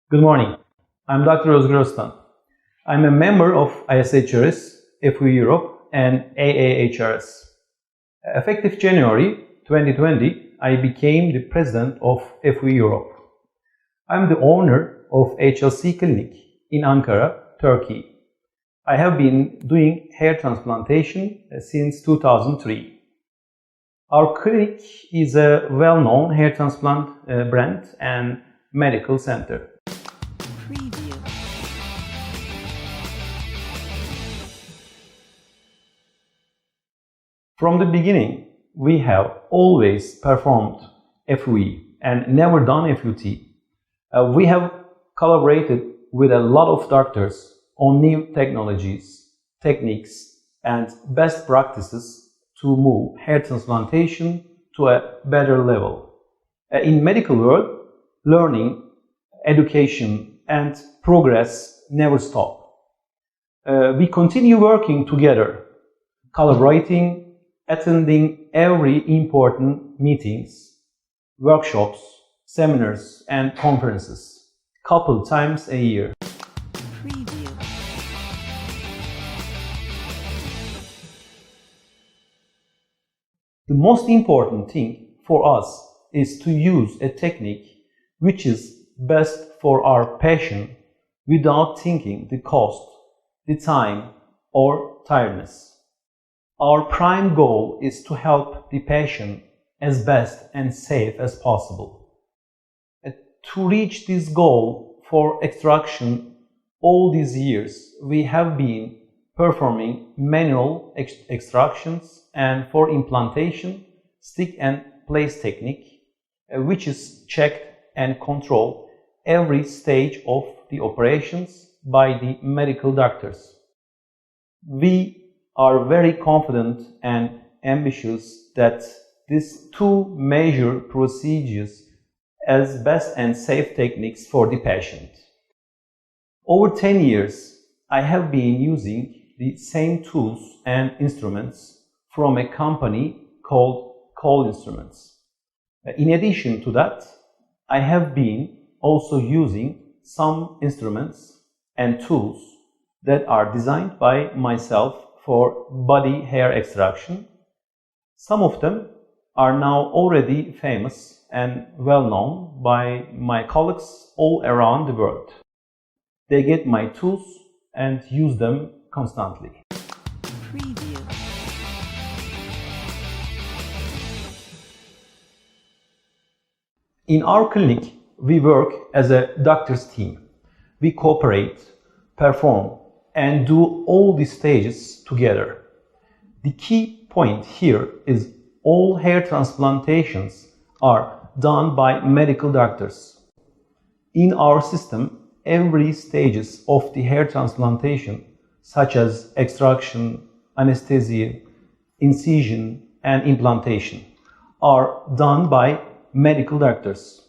Good morning. I'm Dr. Özgür Öztan. I'm a member of ISHRS, FU Europe, and AAHRS. Effective January 2020, I became the president of FU Europe. I'm the owner of HLC Clinic in Ankara, Turkey. I have been doing hair transplantation since 2003. Our clinic is a well-known hair transplant brand and medical center. Preview. From the beginning, we have always performed FUE and never done FUT. We have collaborated with a lot of doctors on new technologies, techniques, and best practices to move hair transplantation to a better level. In medical world, learning, education, and progress never stop. We continue working together, collaborating, attending every important meetings, workshops, seminars, and conferences, couple times a year. Preview. The most important thing for us is to use a technique which is best for our patient without thinking the cost, the time, or tiredness. Our prime goal is to help the patient as best and safe as possible. To reach this goal for extraction, all these years we have been performing manual extractions, and for implantation, stick and place technique, which is checked and controlled every stage of the operations by the medical doctors. We are very confident and ambitious that these two major procedures as best and safe techniques for the patient. Over 10 years, I have been using the same tools and instruments from a company called Cole Instruments. In addition to that, I have been also using some instruments and tools that are designed by myself for body hair extraction. Some of them are now already famous and well known by my colleagues all around the world. They get my tools and use them constantly. Preview. In our clinic, we work as a doctor's team. We cooperate, perform, and do all the stages together. The key point here is all hair transplantations are done by medical doctors. In our system, every stages of the hair transplantation, such as extraction, anesthesia, incision, and implantation, are done by medical doctors.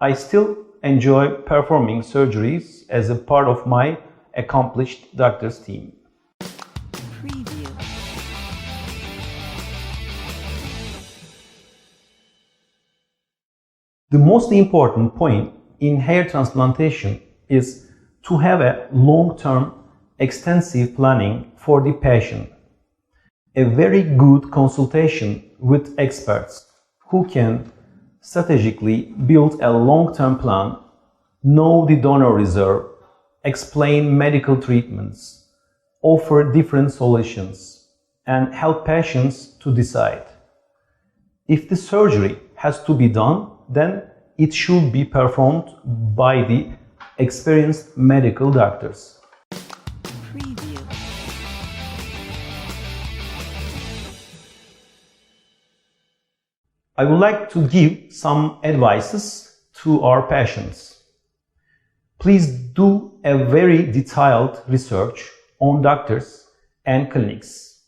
I still enjoy performing surgeries as a part of my accomplished doctor's team. Preview. The most important point in hair transplantation is to have a long-term, extensive planning for the patient. A very good consultation with experts who can strategically build a long-term plan, know the donor reserve, explain medical treatments, offer different solutions, and help patients to decide. If the surgery has to be done, then it should be performed by the experienced medical doctors. Preview. I would like to give some advices to our patients. Please do a very detailed research on doctors and clinics.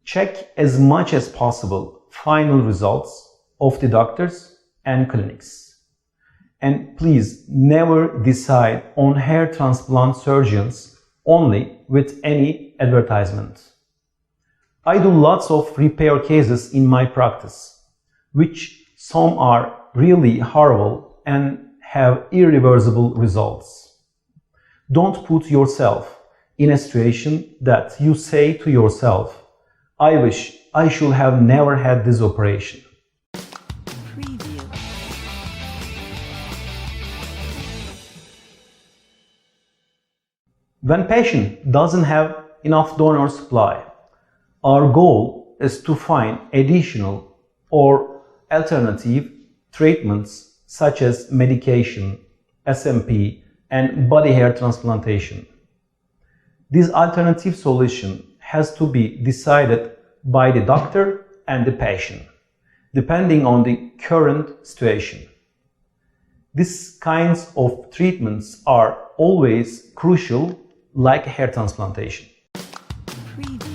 Check as much as possible final results of the doctors and clinics. And please never decide on hair transplant surgeons only with any advertisement. I do lots of repair cases in my practice, which some are really horrible and have irreversible results. Don't put yourself in a situation that you say to yourself, I wish I should have never had this operation. Preview. When patient doesn't have enough donor supply, our goal is to find additional or alternative treatments such as medication, SMP, and body hair transplantation. This alternative solution has to be decided by the doctor and the patient, depending on the current situation. These kinds of treatments are always crucial, like hair transplantation. Preview.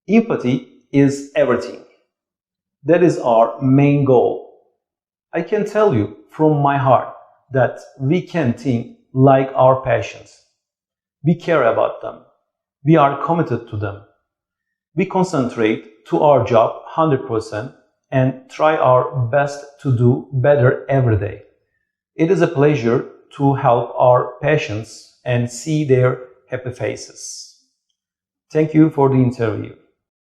Empathy is everything. That is our main goal. I can tell you from my heart that we can think like our patients. We care about them. We are committed to them. We concentrate to our job 100% and try our best to do better every day. It is a pleasure to help our patients and see their happy faces. Thank you for the interview.